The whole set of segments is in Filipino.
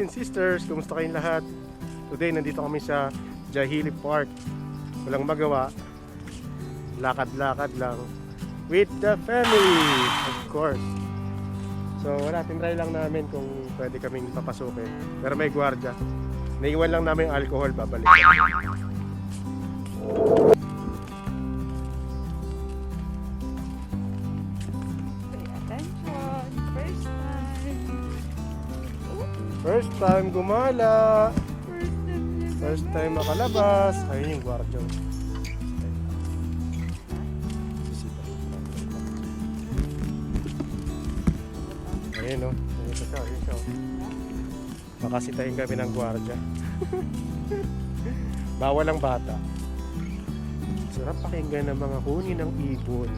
and sisters, kumusta kayong lahat? Today nandito kami sa Jahili Park. Walang magawa, lakad-lakad lang with the family, of course. So wala, tinry lang namin kung pwede kaming papasukin, pero may gwardiya. Naiwan lang namin yung alcohol, babalik. First time gumala. First time makalabas. Ayun yung gwardiya. Ayun o. Ayun siya. Ayun siya. Makasitahin kami ng gwardiya. Bawal ang bata. Sarap pakinggan ng mga huni ng ibon.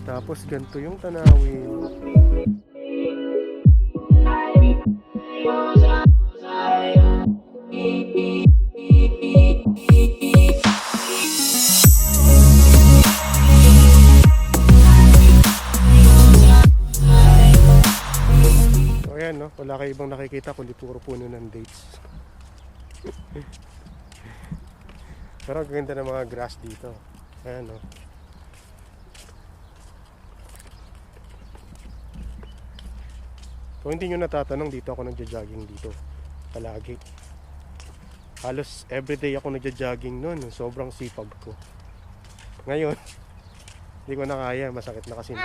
Tapos ganito yung tanawin. Ayan, no? Wala kayo ibang nakikita kundi puro puno ng dates. Pero ang ganda ng mga grass dito. Ayan, no? Kung hindi nyo natatanong, dito ako nagja-jogging dito palagi. Halos everyday ako nagja-jogging noon. Sobrang sipag ko. Ngayon hindi ko na kaya, masakit na kasi yung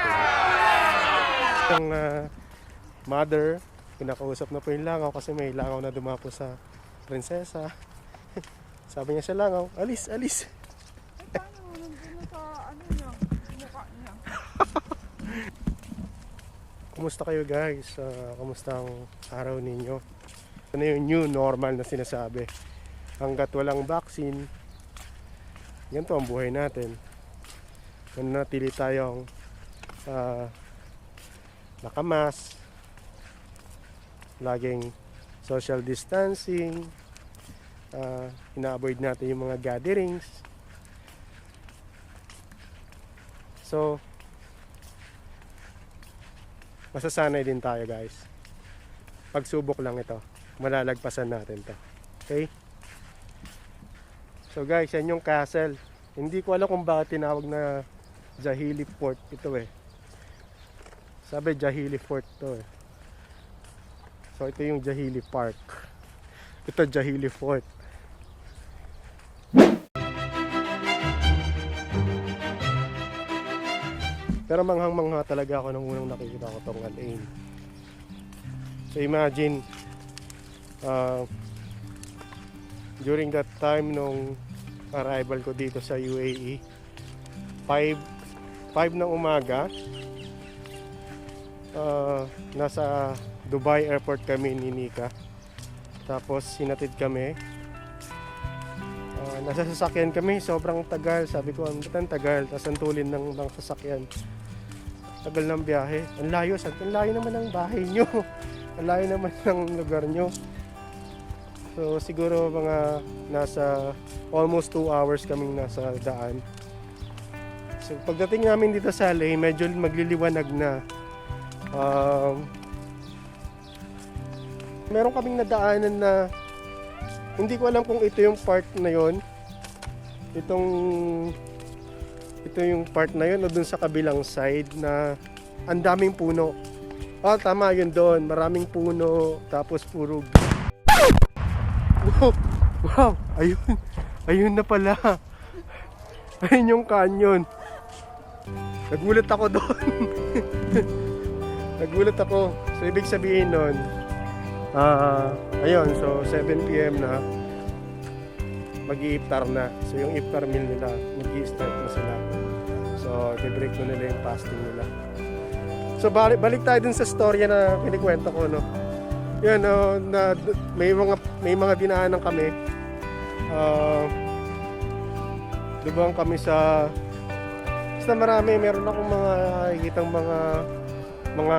mother, pinakausap na po yung langaw kasi may langaw na dumapo sa prinsesa. Sabi niya sa langaw, alis, alis. Paano nandun sa ano niya, mukha niya? Kumusta kayo guys? Kumusta ang araw ninyo? Ano yung new normal na sinasabi? Hanggat walang vaccine, ganito ang buhay natin. Nanatili tayong nakamas, laging social distancing, ina-avoid natin yung mga gatherings. So masasanay din tayo guys. Pagsubok lang ito, malalagpasan natin to. Okay? So guys, yan yung castle. Hindi ko alam kung bakit tinawag na Jahili Fort ito eh. Sabi Jahili Fort to eh. So ito yung Jahili Park. Ito Jahili Fort. Pero manghang-mangha talaga ako nung unang nakikita ko tong alain. So imagine, during that time nung arrival ko dito sa UAE, 5 ng umaga, nasa Dubai Airport kami ni Nika. Tapos sinatid kami. Nasa sasakyan kami, sobrang tagal. Sabi ko, ang tagal. Tapos ang tulin ng sasakyan. Tagal ng biyahe. Ang layo. Ang layo naman ng bahay nyo. Ang layo naman ng lugar nyo. So siguro mga nasa almost 2 hours kaming nasa daan. So pagdating namin dito sa LA, medyo magliliwanag na. Meron kaming nadaanan na hindi ko alam kung ito yung part na yon. Ito yung part na yun o dun sa kabilang side na ang daming puno. Oh, tama yun doon. Maraming puno. Tapos puro... Wow! Wow! Ayun! Ayun na pala. Ayun yung canyon. Nagulat ako doon. Nagulat ako. So, ibig sabihin nun, ayun, so 7 PM na mag-i-iftar na. So yung iftar meal nila, mag-i-start na sila. So i-break na nila yung fasting nila. So balik tayo dun sa storya na kinikwento ko, no. Yan, na may mga dinaanan kami. Lubang kami sa basta marami, meron akong mga nakikitang mga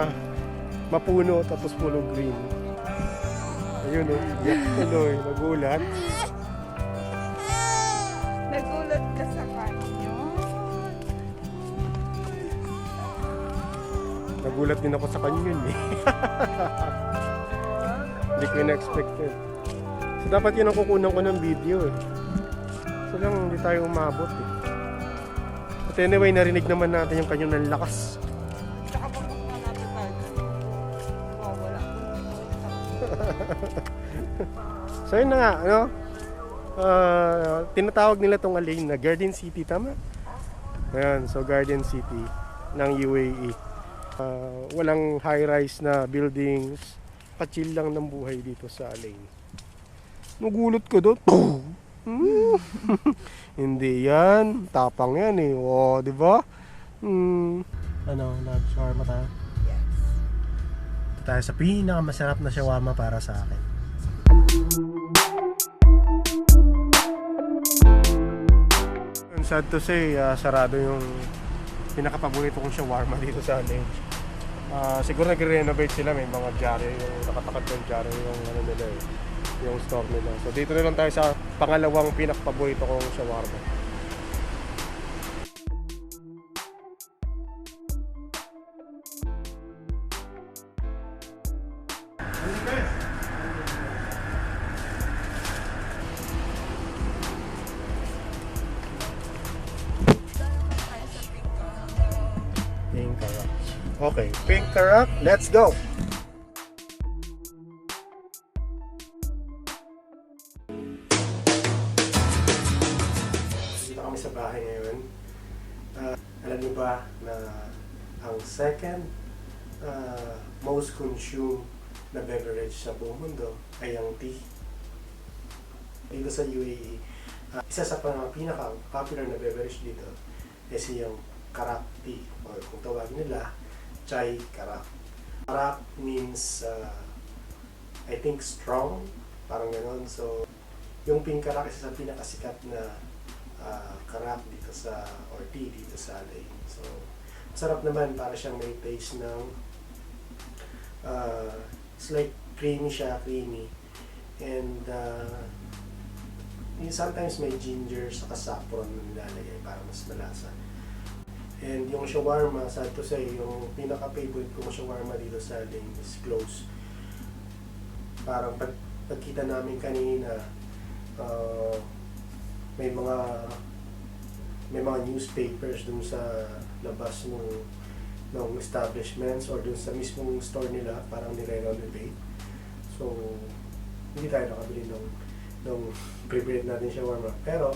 mapuno tapos puno green. Ayun o, tuloy, nagulat. Nagulat ka sa kanyo. Nagulat din ako sa kanyon eh. Hindi ko in-expected. So dapat yun ang kukunan ko ng video eh. So lang hindi tayo umabot eh. But anyway, narinig naman natin yung kanyang lakas. Tsaka pag mas malapit tayo, mawawala. So yun na nga, no? Tinatawag nila tong lane na Garden City, tama? Ayan, so Garden City ng UAE. Walang high-rise na buildings. Pa-chill lang ng buhay dito sa lane. Nagulot ko doon. Hindi yan. Tapang yan eh. O, di ba? Ano, nag-shawarma tayo? Yes. Ito tayo sa pinakamasarap na shawarma para sa akin. Sad to say, sarado yung pinakapaborito kong shawarma dito sa lane. Siguro nag-renovate sila, may mga dyaryo, yung nakatakad ng dyaryo yung ano nila eh, yung store nila. So dito na lang tayo sa pangalawang pinakapaborito kong shawarma. Pink Karak. Okay, Pink Karak, let's go! Dito kami sa bahay ngayon. Alam niyo ba na ang second most consumed na beverage sa buong mundo ay ang tea? Dito sa UAE, isa sa pinaka-popular na beverage dito ay yung Karak tea, or kung tawagin nila, chai karak. Karak means, I think, strong, parang gano'n. So, yung pink karak isa sa pinakasikat na karak dito sa, or tea dito sa Alay. So, masarap naman, para siyang may taste ng, it's like creamy siya, creamy. And, sometimes may ginger sa saffron na nilalagay para mas malasa. And yung shawarma, sad to say, yung pinaka-favorite kong shawarma dito sa lane is close. Parang pagkita namin kanina, may mga newspapers dun sa labas ng establishments or dun sa mismong store nila, parang nire-renovate. So, hindi tayo nakabili ng prepared natin shawarma. Pero,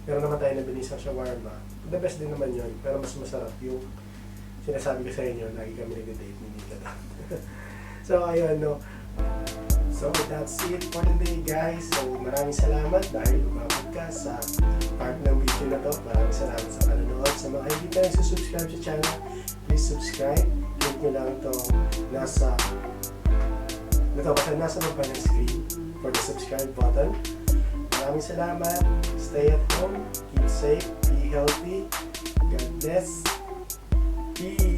meron naman tayo nabili sa shawarma. The best din naman yun, pero mas masarap yung sinasabi ko sa inyo, lagi kami nag-date ni Mika. So, ayun, no. So, that's it for today, guys. So, maraming salamat dahil umabot ka sa part ng video na to. Maraming salamat sa panonood. Sa mga hindi pa nagsusubscribe sa channel, please subscribe. Click nyo lang itong nasa baba ng screen for the subscribe button. Maraming salamat. Stay at home. Keep safe. Be healthy. God bless. Peace.